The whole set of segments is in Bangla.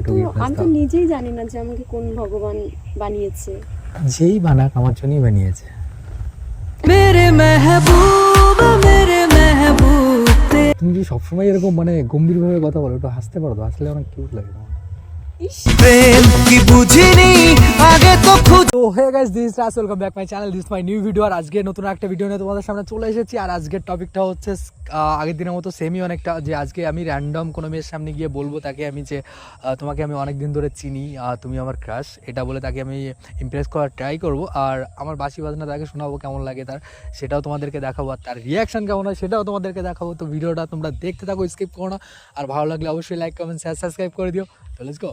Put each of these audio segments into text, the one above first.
একটু উইকনেস আমি তো নিজেই জানি না যে আমাকে কোন ভগবান বানিয়েছে। যেই বানাক আমার জন্যই বানিয়েছে। मेरे महबूब তুমি কি সবসময় এরকম মানে গম্ভীরভাবে কথা বলো? একটু হাসতে পারো তো, হাসলে অনেক কিউট লাগে তোমার। प्रेम की बुझिनी आगे तो खुद। তো hey guys, this is Ras, welcome back my channel, this my new video. আর আজকে নতুন একটা ভিডিও নিয়ে তোমাদের সামনে চলে এসেছি। আর আজকের টপিকটা হচ্ছে আগের দিনের মতো সেমই অনেকটা, যে আজকে আমি র্যান্ডম কোনো মেয়ের সামনে গিয়ে বলবো তাকে আমি যে তোমাকে আমি অনেক দিন ধরে চিনি, তুমি আমার ক্রাশ, এটা বলে তাকে আমি ইমপ্রেস করার ট্রাই করবো। আর আমার বাঁশি বাজনা তাকে শোনাবো, কেমন লাগে তার সেটাও তোমাদেরকে দেখাবো, আর তার রিয়াকশান কেমন হয় সেটাও তোমাদেরকে দেখাবো। তো ভিডিওটা তোমরা দেখতে থাকো, স্কিপ করো না। আর ভালো লাগলে অবশ্যই লাইক, কমেন্ট, শেয়ার, সাবস্ক্রাইব করে দিও। তো লেটস গো।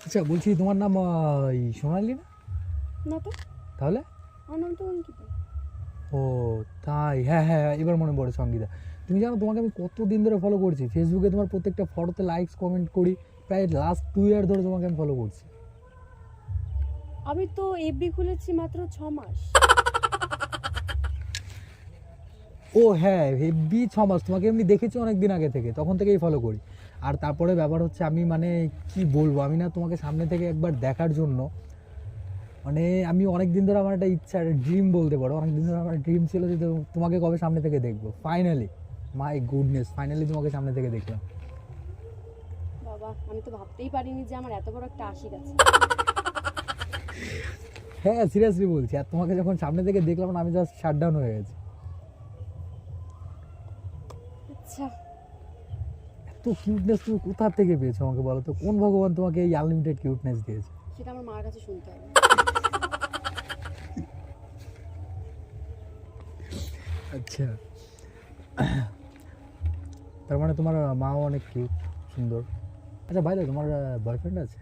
আচ্ছা, বলছি তোমার নাম সোনালি না? না তো, তাহলে আমার নাম তো অঙ্কিতা। ও তাই, হ্যাঁ হ্যাঁ, এবার মনে পড়ে, সঙ্গীতা। তুমি জানো তোমাকে আমি কতদিন ধরে ফলো করছি? ফেসবুকে তোমার প্রত্যেকটা ফটোতে লাইকস কমেন্ট করি, প্রায় লাস্ট 2 ইয়ার ধরে তোমাকে আমি ফলো করছি। আমি তো এফবি খুলেছি মাত্র 6 মাস। ও হ্যাঁ, হেভি 6 মাস। তোমাকে এমনি দেখেছি অনেক দিন আগে থেকে, তখন থেকেই ফলো করি। আর তারপরে ব্যাপার হচ্ছে, আমি মানে কি বলবো, আমি না তোমাকে সামনে থেকে একবার দেখার জন্য, মানে আমি অনেক দিন ধরে আমার একটা ইচ্ছা, ড্রিম বলতে পারো, অনেক দিন ধরে আমার ড্রিম ছিল যে তোমাকে কবে সামনে থেকে দেখবো। ফাইনালি, মাই গুডনেস, ফাইনালি তোমাকে সামনে থেকে দেখলাম। বাবা, আমি তো ভাবতেই পারিনি যে আমার এত বড় একটা আশিক আছে। হ্যাঁ সিরিয়াসলি বলছি, আর তোমাকে যখন সামনে থেকে দেখলাম না, আমি জাস্ট শাটডাউন হয়ে গেছি। আচ্ছা, এত কিউটনেস তুমি কোথা থেকে পেয়েছো আমাকে বলো তো? কোন ভগবান তোমাকে এই আনলিমিটেড কিউটনেস দিয়েছে? সেটা আমার মার কাছে শুনতে হবে। আচ্ছা, তার মানে তোমার মাও অনেক কিউট, সুন্দর। আচ্ছা ভাই, তোমার বয়ফ্রেন্ড আছে?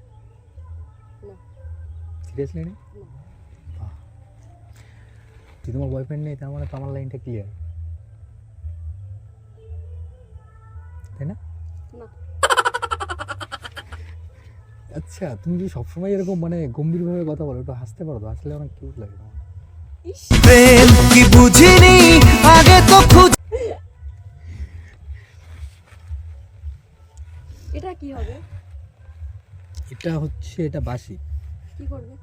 না। সিরিয়াসলি নেই? না। বাহ, যদি তোমার বয়ফ্রেন্ড নেই, তার মানে তো আমার লাইনটা ক্লিয়ার, তাই না? না। আচ্ছা, তুমি কি সবসময় এরকম মানে গম্ভীরভাবে কথা বলো? একটু হাসতে পারো তো, হাসলে অনেক কিউট লাগে তোমার। प्रेम की बुझिनी आगे तो खुद। এটা কি হবে? এটা হচ্ছে, এটা বাঁশি। কি করবে?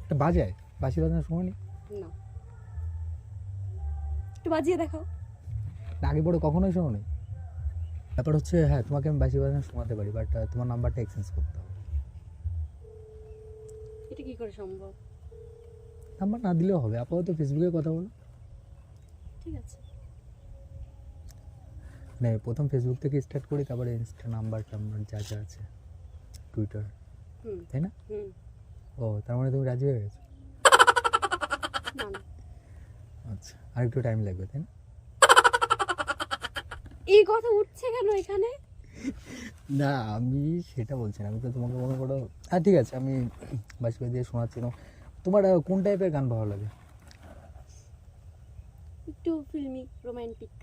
এটা বাজায়, বাঁশি বাজানোর সময় নেই? না, একটু বাজিয়ে দেখাও। আগে পরে কখনোই শোনো নেই? ব্যাপার হচ্ছে, হ্যাঁ তোমাকে আমি বাঁশি বাজানো শোনাতে পারি, বাট তোমার নাম্বারটা এক্সচেঞ্জ করতে হবে। এটা কি করে সম্ভব? নাম্বার না দিলেও হবে, আপাতত ফেসবুকে কথা বলো। ঠিক আছে। মানে প্রথম ফেসবুক থেকে স্টার্ট করি, তারপরে ইনস্টা নাম্বার টাম্বার যা যা আছে, টুইটার, হুম তাই না? হুম। ও, তার মানে তুমি রাজি হয়ে গেছো? না না, আচ্ছা, আর একটু টাইম লাগবে, তাই না? এই কথা উঠছে কেন এখানে? না, আমি সেটা বলছি না, আমি তো তোমাকে মনে করো। হ্যাঁ ঠিক আছে, আমি বাঁশি বাজিয়ে শোনাচ্ছি না। তোমার কোন টাইপের গান ভালো লাগে? একটু ফিল্মি, রোমান্টিক।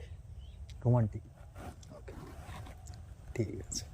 রোমান্টিক, ওকে, ঠিক আছে।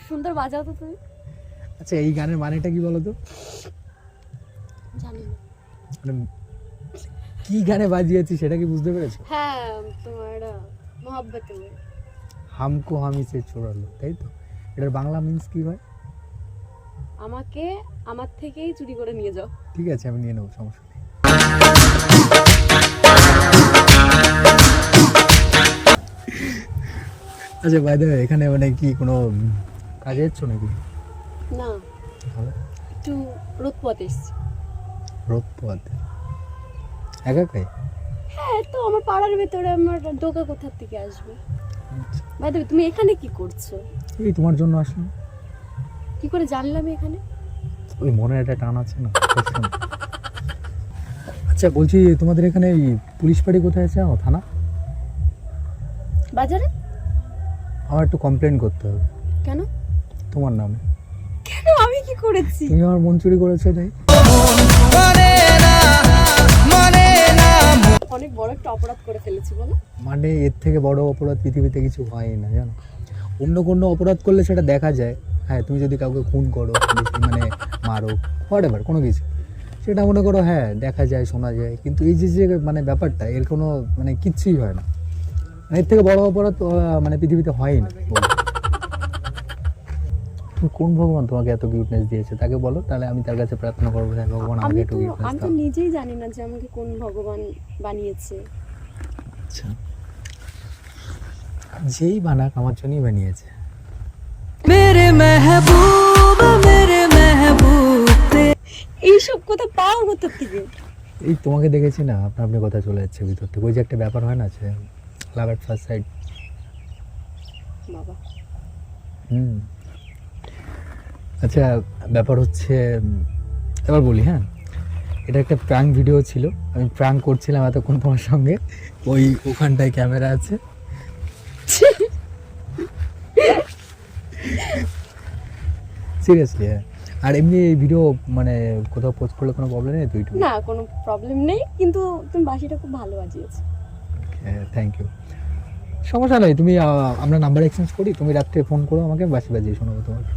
সুন্দর বাজাও তো তুমি। আচ্ছা এই গানের মানেটা কি বলো তো? জানি না। মানে কি গানে বাজিয়েছি সেটা কি বুঝতে পেরেছো? হ্যাঁ তোমার মোহাব্বতে মে। হামকো হামি সে চোরালো, তাই তো? এটার বাংলা মিন্স কি হয়? আমাকে আমার থেকেই চুরি করে নিয়ে যাও। ঠিক আছে আমি নিয়ে নেবো, সমস্যা নেই। আচ্ছা বাই দ্য ওয়ে, এখানে মানে কি কোনো কাজে এসছো নাকি? না, তাহলে একটু রোদ পথ এসছি। রোদ পথ একা একাই? হ্যাঁ, তো আমার পাড়ার ভেতরে আমার দোকা কোথার থেকে আসবে? ভাই তুমি এখানে কি করছো? এই তোমার জন্য আসলাম। কি করে জানলাম এখানে? ওই মনের একটা টান আছে না, বুঝছো না? আচ্ছা বলছি তোমাদের এখানে এই পুলিশ পাড়ি কোথায় আছে? থানা? বাজারে? আমার একটু কমপ্লেন করতে হবে কেন? তোমার নামে। কেন? আমি কি করেছি? তুমি আমার মন চুরি করেছো তাই? অনেক বড় একটা অপরাধ করে ফেলেছি বলো। মানে এর থেকে বড় অপরাধ পৃথিবীতে কিছু হয় না, জানো? অন্য কোনো অপরাধ করলে সেটা দেখা যায়, হ্যাঁ তুমি যদি কাউকে খুন করো, মানে মারো, হোয়াটএভার কোনো কিছু, সেটা মনে করো হ্যাঁ দেখা যায়, শোনা যায়, কিন্তু এই যে মানে ব্যাপারটা, এর কোনো মানে কিচ্ছুই হয় না। মানে এর থেকে বড় অপরাধ মানে পৃথিবীতে হয় না। বলো। তুমি কোন ভগবান তোমাকে এত কিউটনেস দিয়েছে তাকে বলো, তাহলে আমি তার কাছে প্রার্থনা করবো, হ্যাঁ ভগবান আমাকে একটু কিউটনেস আমি তো দাও। নিজেই জানি না যে আমাকে কোন ভগবান বানিয়েছে। আচ্ছা, যেই বানাক আমার জন্যই বানিয়েছে। এইসব কথা পাও কোথা থেকে? এই তোমাকে দেখেছি না, আপনা আপনি কথা চলে যাচ্ছে ভিতর থেকে, ওই যে একটা ব্যাপার হয় না, আছে লাভ এট ফার্স্ট সাইট। বাবা আচ্ছা ব্যাপার হচ্ছে এবার বলি, হ্যাঁ এটা একটা প্র্যাঙ্ক ভিডিও ছিল, আমি প্র্যাঙ্ক করছিলাম এতক্ষণ তোমার সঙ্গে, ওই ওখানটায় ক্যামেরা আছে। সিরিয়াসলি হ্যাঁ। আর এমনি এই ভিডিও মানে কোথাও পোস্ট করলে কোনো প্রবলেম নেই তো? না, কোনো প্রবলেম নেই, কিন্তু তুমি বাঁশিটা খুব ভালো বাজিয়েছো। Thank you. সমস্যা নয়, তুমি আমরা নাম্বার এক্সচেঞ্জ করি, তুমি রাত্রে ফোন করো আমাকে, বাসি বাজিয়ে শোনাবো তোমাকে।